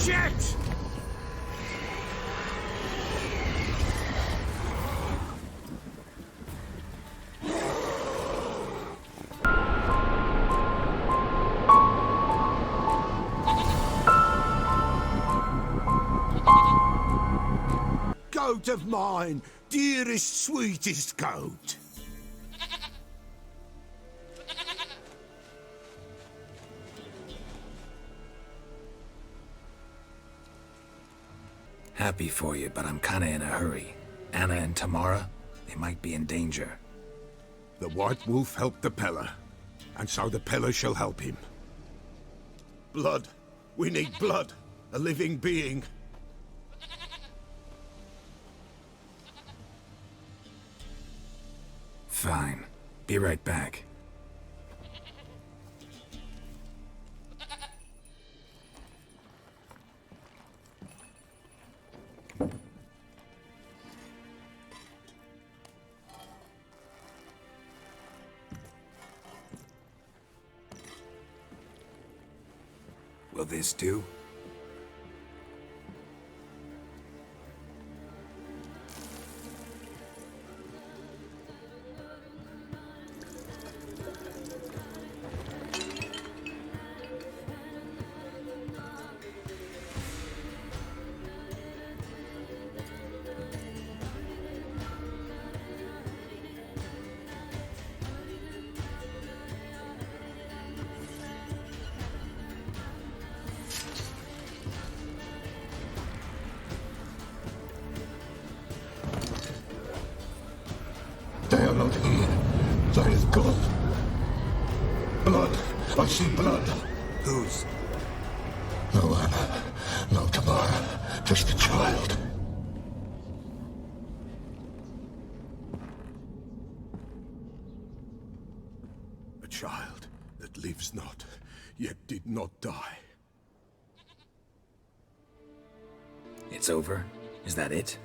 Shit! Goat of mine, dearest, sweetest goat. Happy for you, but I'm kinda in a hurry. Anna and Tamara, they might be in danger. The White Wolf helped the Peller, and so the Peller shall help him. Blood. We need blood. A living being. Fine. Be right back. Will this do? They are not here. There is blood. Blood. I see blood. Whose? No Anna. No Tamara. Just a child. A child that lives not, yet did not die. It's over? Is that it?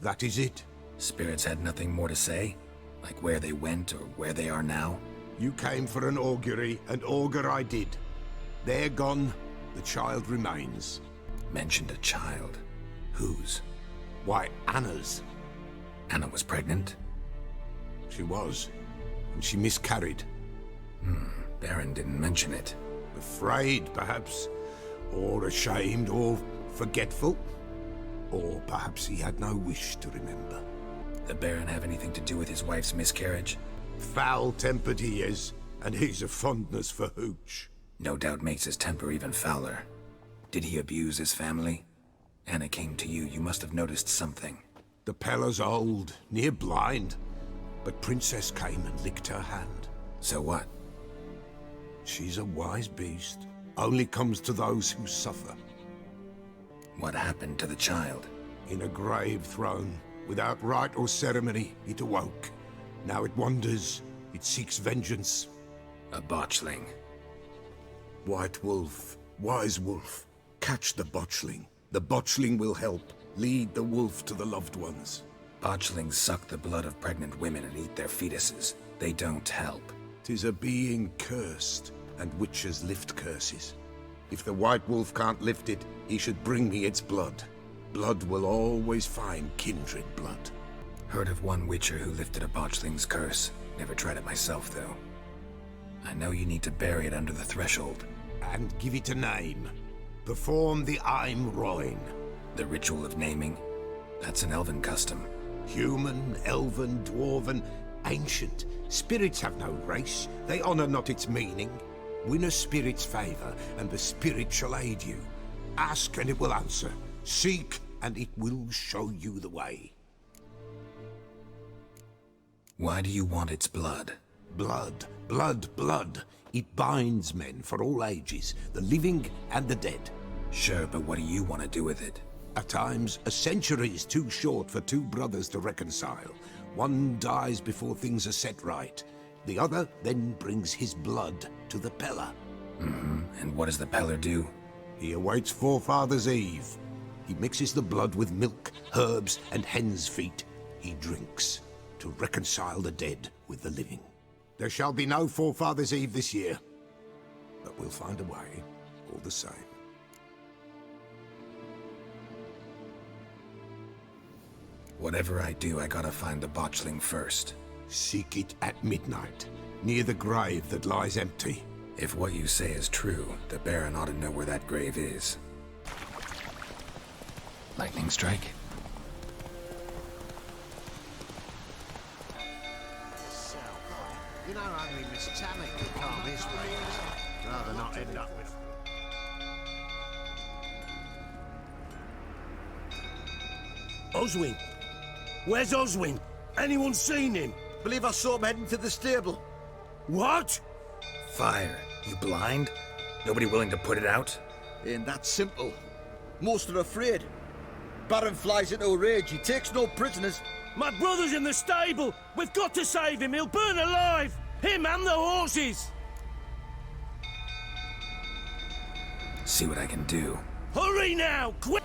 That is it. Spirits had nothing more to say? Like where they went or where they are now? You came for an augury, and augur I did. They're gone, the child remains. Mentioned a child. Whose? Why, Anna's. Anna was pregnant? She was, and she miscarried. Baron didn't mention it. Afraid, perhaps, or ashamed, or forgetful. Or perhaps he had no wish to remember. The Baron have anything to do with his wife's miscarriage? Foul-tempered he is, and he's a fondness for hooch. No doubt makes his temper even fouler. Did he abuse his family? Anna came to you, you must have noticed something. The Peller's old, near blind, but Princess came and licked her hand. So what? She's a wise beast, only comes to those who suffer. What happened to the child? In a grave thrown, without rite or ceremony, it awoke. Now it wanders, it seeks vengeance. A botchling. White Wolf, Wise Wolf, catch the botchling. The botchling will help, lead the wolf to the loved ones. Botchlings suck the blood of pregnant women and eat their fetuses. They don't help. 'Tis a being cursed, and witches lift curses. If the White Wolf can't lift it, he should bring me its blood. Blood will always find kindred blood. Heard of one witcher who lifted a botchling's curse. Never tried it myself, though. I know you need to bury it under the threshold. And give it a name. Perform the Aim Roin. The ritual of naming? That's an elven custom. Human, elven, dwarven, ancient. Spirits have no race. They honor not its meaning. Win a spirit's favor, and the spirit shall aid you. Ask, and it will answer. Seek, and it will show you the way. Why do you want its blood? Blood, blood, blood. It binds men for all ages, the living and the dead. Sure, but what do you want to do with it? At times, a century is too short for two brothers to reconcile. One dies before things are set right. The other then brings his blood to the Peller. And what does the Peller do? He awaits Forefather's Eve. He mixes the blood with milk, herbs, and hen's feet. He drinks to reconcile the dead with the living. There shall be no Forefather's Eve this year, but we'll find a way, all the same. Whatever I do, I gotta find the botchling first. Seek it at midnight, near the grave that lies empty. If what you say is true, the Baron ought to know where that grave is. Lightning strike? You know, only Miss Tiyanak could calm his rage. Rather not end up with... Oswin? Where's Oswin? Anyone seen him? Believe I saw him heading to the stable. What? Fire. You blind? Nobody willing to put it out? Ain't that simple. Most are afraid. Baron flies into a rage. He takes no prisoners. My brother's in the stable! We've got to save him! He'll burn alive! Him and the horses! See what I can do. Hurry now! Quick!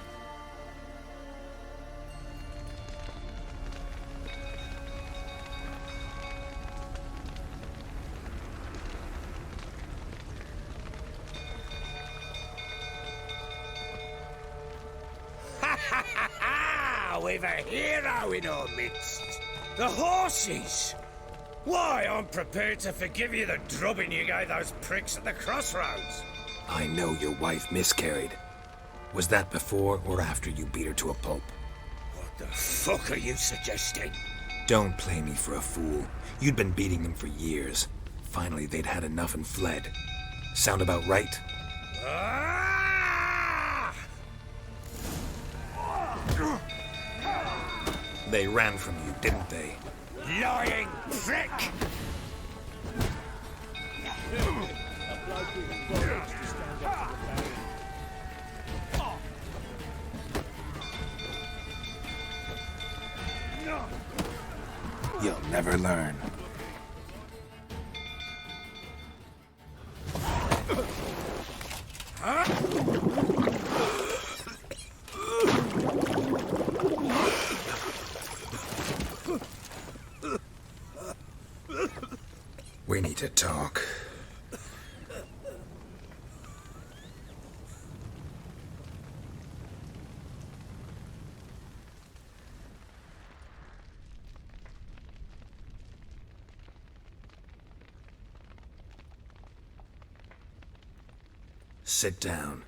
We've a hero in our midst. The horses! Why, I'm prepared to forgive you the drubbing you gave those pricks at the crossroads. I know your wife miscarried. Was that before or after you beat her to a pulp? What the fuck are you suggesting? Don't play me for a fool. You'd been beating them for years. Finally, they'd had enough and fled. Sound about right? Ah! They ran from you, didn't they? Lying prick! You'll never learn. We need to talk. Sit down.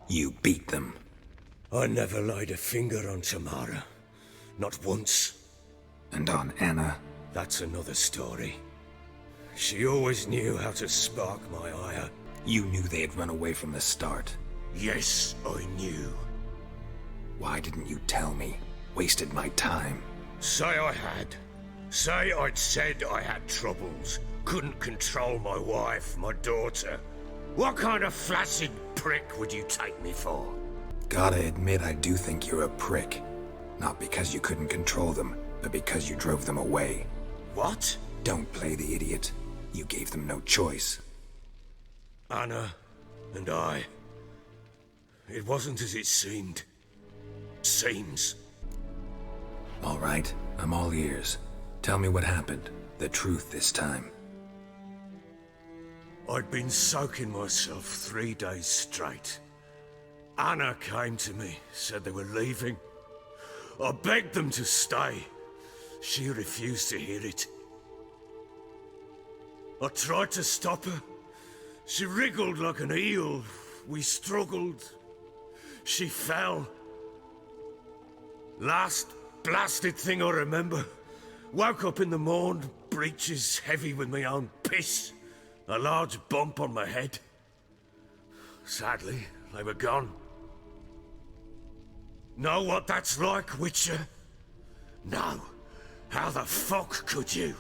You beat them. I never laid a finger on Tamara. Not once. And on Anna. That's another story. She always knew how to spark my ire. You knew they had run away from the start. Yes, I knew. Why didn't you tell me? Wasted my time. Say I had. Say I'd said I had troubles. Couldn't control my wife, my daughter. What kind of flaccid prick would you take me for? Gotta admit, I do think you're a prick. Not because you couldn't control them, but because you drove them away. What? Don't play the idiot. You gave them no choice. Anna and I. It wasn't as it seemed. Seems. All right, I'm all ears. Tell me what happened. The truth this time. I'd been soaking myself 3 days straight. Anna came to me, said they were leaving. I begged them to stay. She refused to hear it. I tried to stop her. She wriggled like an eel. We struggled. She fell. Last blasted thing I remember. Woke up in the morn, breeches heavy with my own piss. A large bump on my head. Sadly, they were gone. Know what that's like, Witcher? No. How the fuck could you?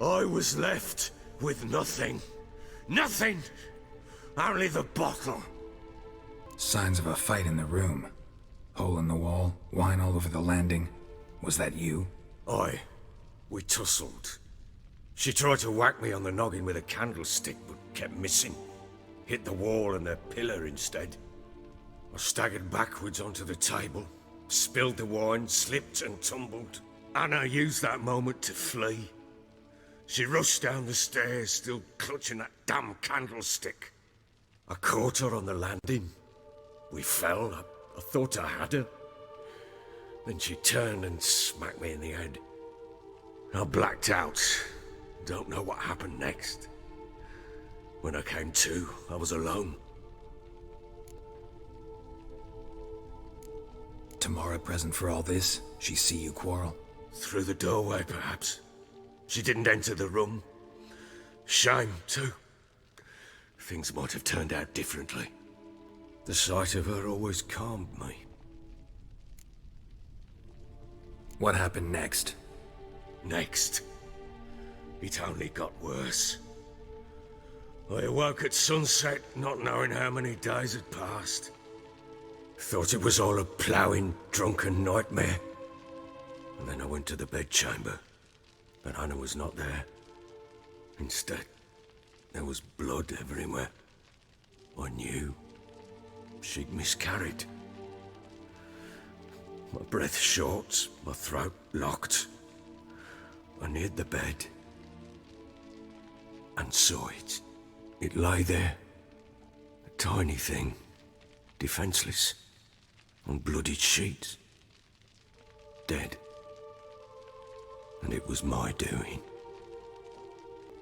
I was left with nothing. Nothing! Only the bottle. Signs of a fight in the room. Hole in the wall, wine all over the landing. Was that you? Aye. We tussled. She tried to whack me on the noggin with a candlestick, but kept missing. Hit the wall and the pillar instead. I staggered backwards onto the table, spilled the wine, slipped and tumbled. Anna used that moment to flee. She rushed down the stairs, still clutching that damn candlestick. I caught her on the landing. We fell. I thought I had her. Then she turned and smacked me in the head. I blacked out. Don't know what happened next. When I came to, I was alone. Tamara present for all this? She see you quarrel? Through the doorway, perhaps. She didn't enter the room. Shame, too. Things might have turned out differently. The sight of her always calmed me. What happened next? Next, it only got worse. I awoke at sunset, not knowing how many days had passed. Thought it was all a ploughing, drunken nightmare. And then I went to the bedchamber, but Anna was not there. Instead, there was blood everywhere. I knew she'd miscarried. My breath short, my throat locked. I neared the bed and saw it. It lay there, a tiny thing, defenseless, on bloodied sheets, dead. And it was my doing.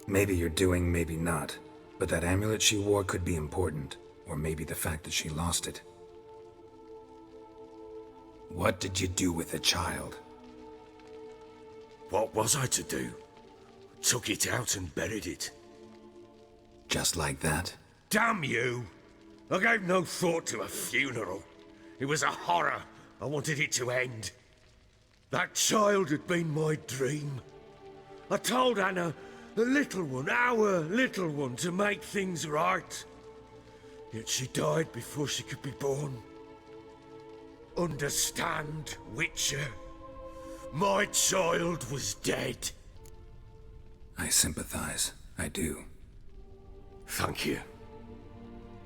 Maybe you're doing, maybe not. But that amulet she wore could be important. Or maybe the fact that she lost it. What did you do with the child? What was I to do? Took it out and buried it. Just like that? Damn you! I gave no thought to a funeral. It was a horror. I wanted it to end. That child had been my dream. I told Anna, the little one, our little one, to make things right. Yet she died before she could be born. Understand, Witcher? My child was dead. I sympathize. I do. Thank you.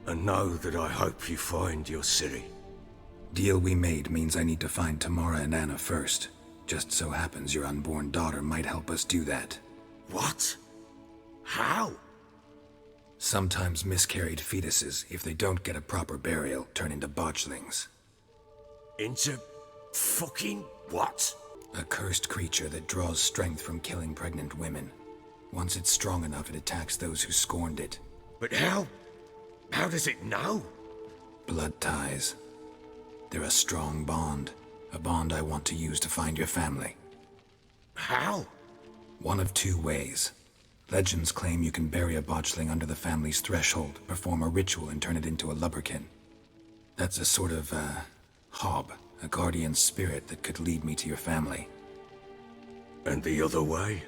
And know that I hope you find your Ciri. Deal we made means I need to find Tamara and Anna first. Just so happens your unborn daughter might help us do that. What? How? Sometimes miscarried fetuses, if they don't get a proper burial, turn into botchlings. Into fucking what? A cursed creature that draws strength from killing pregnant women. Once it's strong enough, it attacks those who scorned it. But how? How does it know? Blood ties. They're a strong bond. A bond I want to use to find your family. How? One of two ways. Legends claim you can bury a botchling under the family's threshold, perform a ritual, and turn it into a lubberkin. That's a sort of, hob, a guardian spirit that could lead me to your family. And the other way?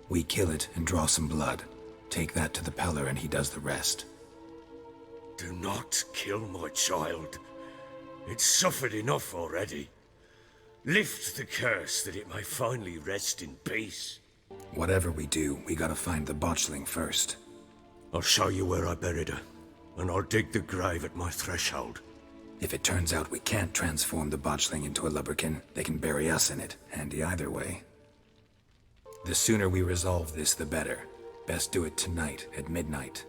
We kill it and draw some blood. Take that to the Peller and he does the rest. Do not kill my child. It's suffered enough already. Lift the curse that it may finally rest in peace. Whatever we do, we gotta find the botchling first. I'll show you where I buried her, and I'll dig the grave at my threshold. If it turns out we can't transform the botchling into a lubberkin, they can bury us in it. Handy either way. The sooner we resolve this, the better. Best do it tonight, at midnight.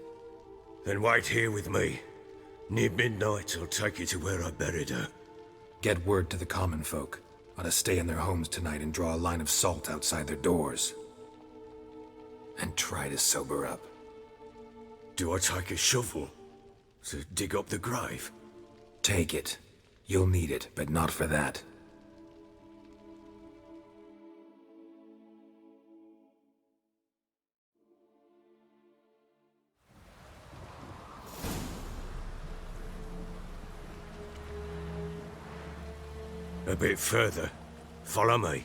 Then wait here with me. Near midnight, I'll take you to where I buried her. Get word to the common folk. Ought to stay in their homes tonight and draw a line of salt outside their doors. And try to sober up. Do I take a shovel to dig up the grave? Take it. You'll need it, but not for that. A bit further. Follow me.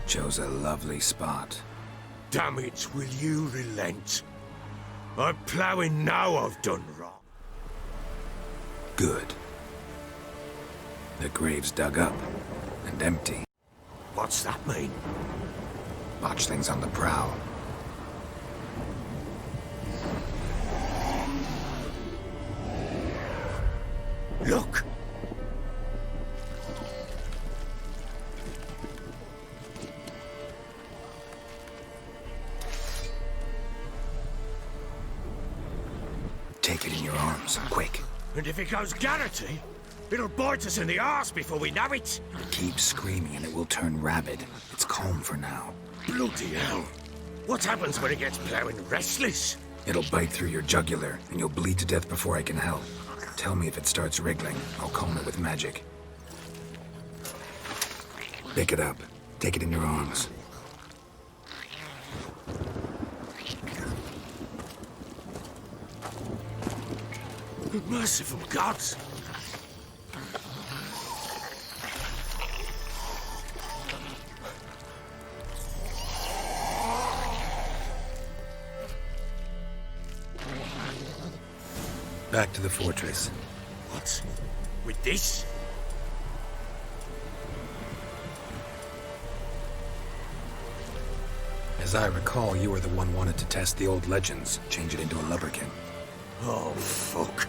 Chose a lovely spot. Damn it, will you relent? I'm ploughing now I've done wrong. Good. The grave's dug up and empty. What's that mean? Botchling's on the prowl. Look! Take it in your arms, quick. And if it goes Garrity, it'll bite us in the arse before we know it. Keep screaming and it will turn rabid. It's calm for now. Bloody hell. What happens when it gets plowing restless? It'll bite through your jugular, and you'll bleed to death before I can help. Tell me if it starts wriggling. I'll calm it with magic. Pick it up. Take it in your arms. Merciful gods! Back to the fortress. What? With this? As I recall, you were the one wanted to test the old legends, change it into a lubberkin. Oh, fuck.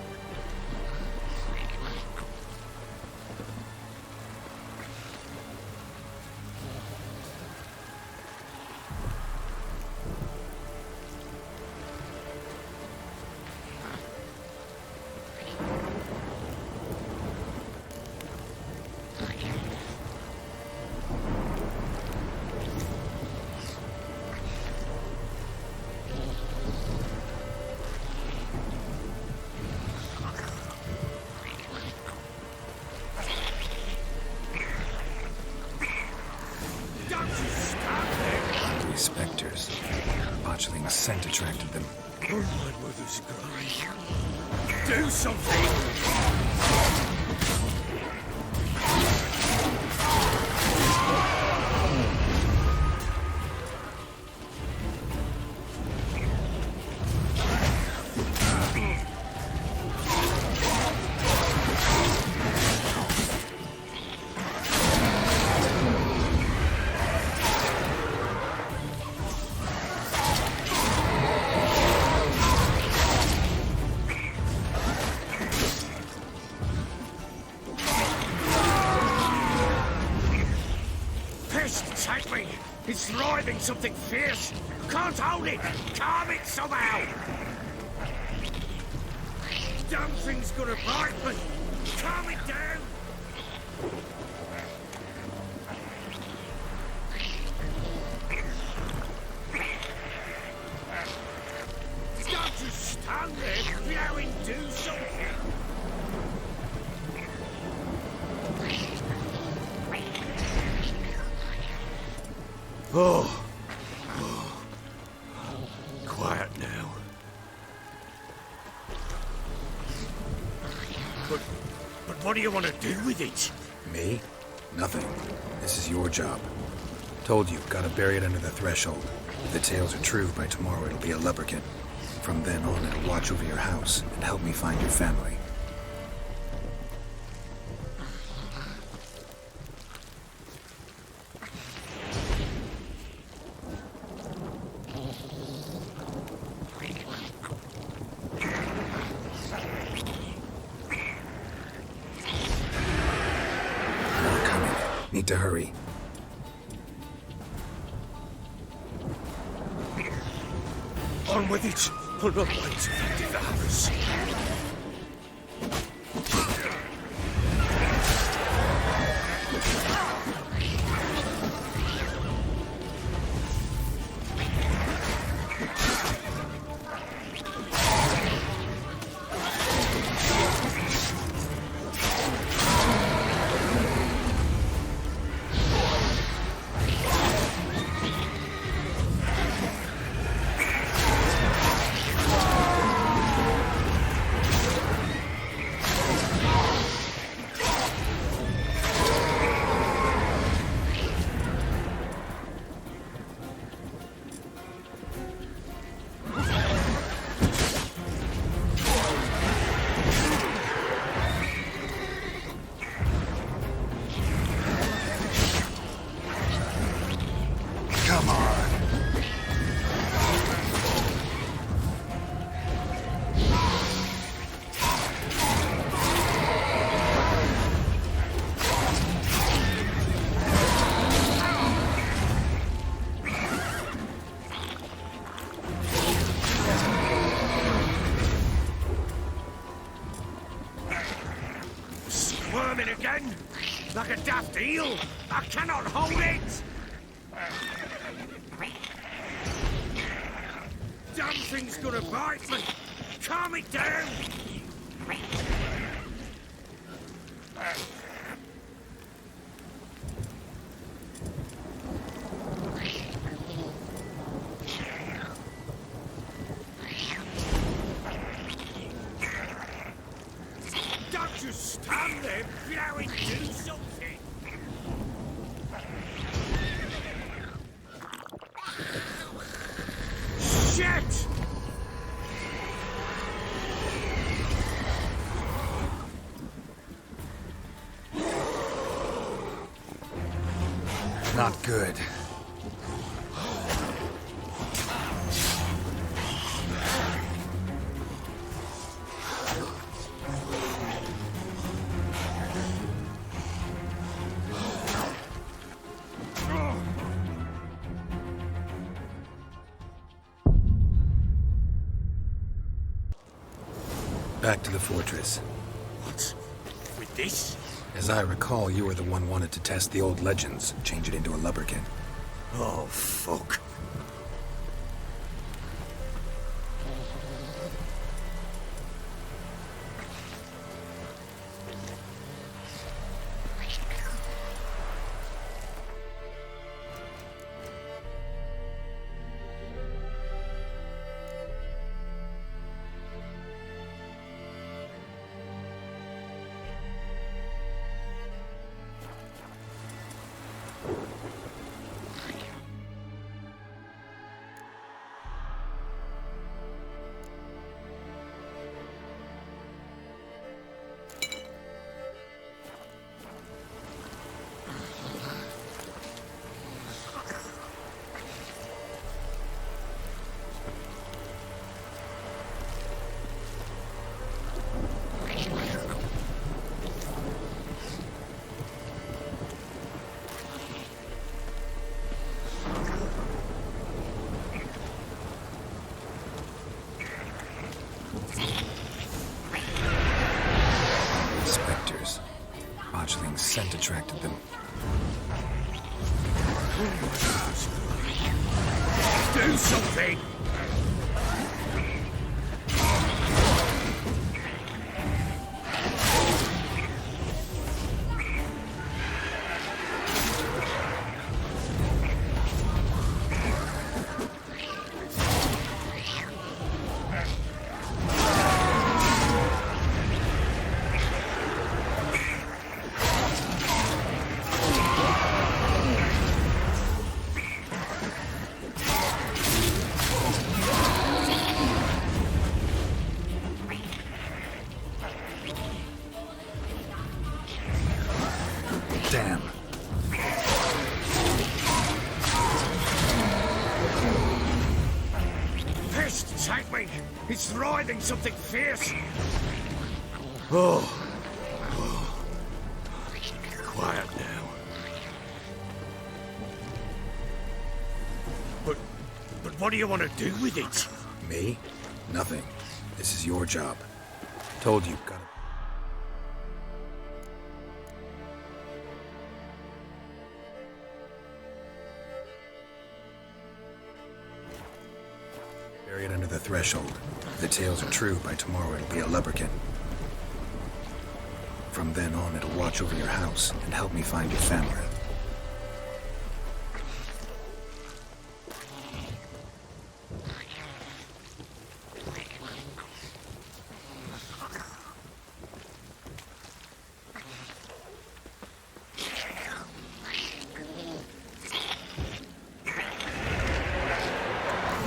Spectres. Botchling's scent attracted them. Oh, my mother's glory. Do something! Take me! It's writhing something fierce! Can't hold it! Calm it somehow! Damn thing's gonna bite me! Calm it down! Don't just stand there! Blowing, do something! Oh. Quiet now. But what do you want to do with it? Me? Nothing. This is your job. Told you, gotta bury it under the threshold. If the tales are true, by tomorrow it'll be a lubberkin. From then on, it'll watch over your house and help me find your family. Need to hurry. On with it! Pull up lights and the hammers. feel. I cannot hold it. Damn thing's gonna bite me. Calm it down. Don't just stand there, blowing, do something. Shit! Not good. Back to the fortress. What? With this? As I recall, you were the one wanted to test the old legends, change it into a lubberkin. Oh, fuck. Spectres. Botchling's scent attracted them. Do something! Damn. Pest, take me! It's writhing something fierce! Quiet now. But what do you want to do with it? Me? Nothing. This is your job. Told you, gotta... Bury it under the threshold. If the tales are true, by tomorrow it'll be a lubberkin. From then on, it'll watch over your house and help me find your family.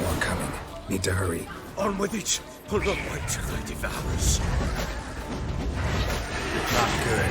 More coming. Need to hurry. On with it! Pull up, wait till they devour us. Not good.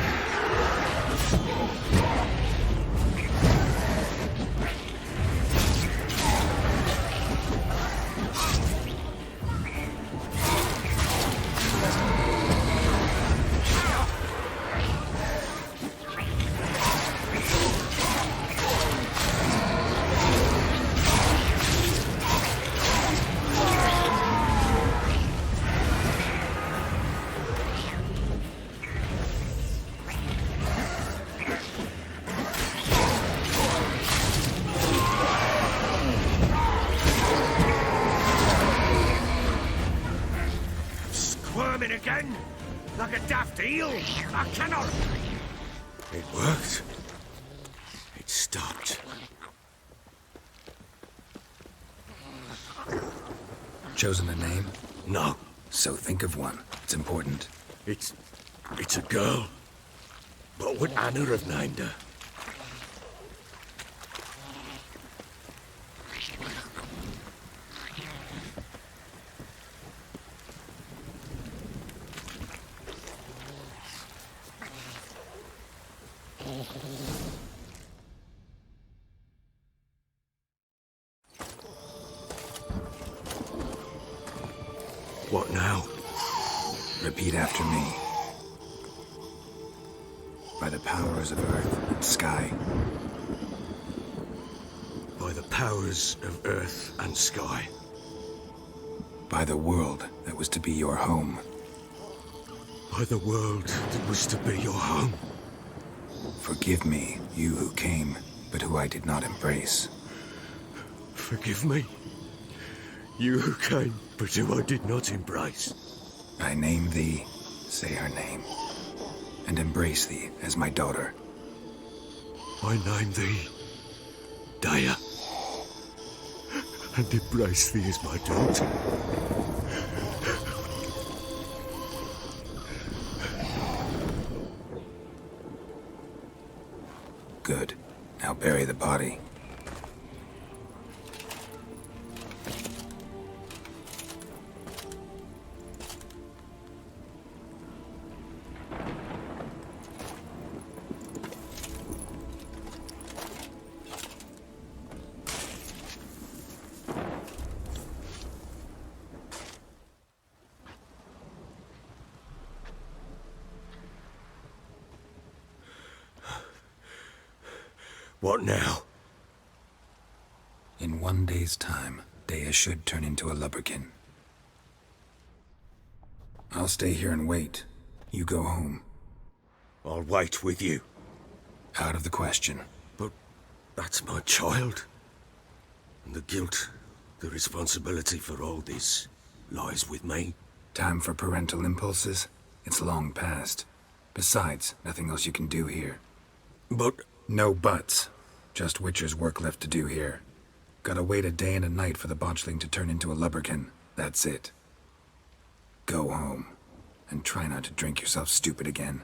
again? Like a daft eel? I cannot. It worked. It stopped. Chosen a name? No, So think of one. It's important. it's a girl. What would Anna have named her? What now? Repeat after me. By the powers of earth and sky. By the powers of earth and sky. By the world that was to be your home. By the world that was to be your home. Forgive me, you who came, but who I did not embrace. Forgive me. You who came, but who I did not embrace. I name thee, say her name, and embrace thee as my daughter. I name thee Daya, and embrace thee as my daughter. Good. Now bury the body. What now? In 1 day's time, Dea should turn into a lubberkin. I'll stay here and wait. You go home. I'll wait with you. Out of the question. But that's my child. And the guilt, the responsibility for all this lies with me. Time for parental impulses? It's long past. Besides, nothing else you can do here. But No buts. Just Witcher's work left to do here. Gotta wait a day and a night for the botchling to turn into a lubberkin. That's it. Go home. And try not to drink yourself stupid again.